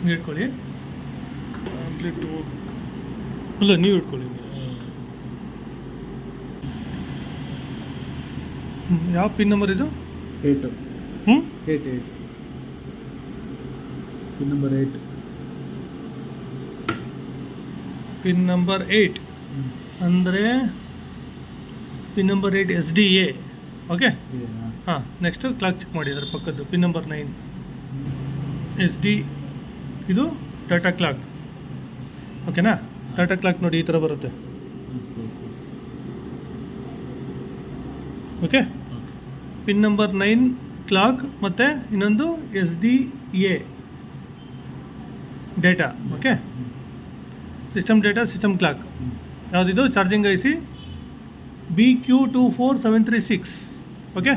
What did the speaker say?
ನೀವು ಇಟ್ಕೊಳ್ಳಿ. ಕಂಪ್ಲೀಟು ಅಲ್ಲ, ನೀವು ಇಟ್ಕೊಳ್ಳಿ. ಯಾವ ಪಿನ್ ನಂಬರ್ ಇದು? 8. 8 ಪಿನ್ ನಂಬರ್ 8. ಪಿನ್ ನಂಬರ್ 8 ಅಂದರೆ ಪಿನ್ ನಂಬರ್ 8 SDA. ಓಕೆ, ಹಾಂ. ನೆಕ್ಸ್ಟು ಕ್ಲಾಕ್ ಚೆಕ್ ಮಾಡಿ, ಅದರ ಪಕ್ಕದ್ದು ಪಿನ್ ನಂಬರ್ 9 SD. ಇದು ಡಾಟಾ ಕ್ಲಾಕ್. ಓಕೆನಾ? ಡಾಟಾ ಕ್ಲಾಕ್ ನೋಡಿ, ಈ ಥರ ಬರುತ್ತೆ. ಓಕೆ, ಪಿನ್ ನಂಬರ್ 9 ಕ್ಲಾಕ್ ಮತ್ತು ಇನ್ನೊಂದು SDA data. Okay, system data, system clock. ಯಾವುದಿದು? Charging IC BQ24736. ಓಕೆ.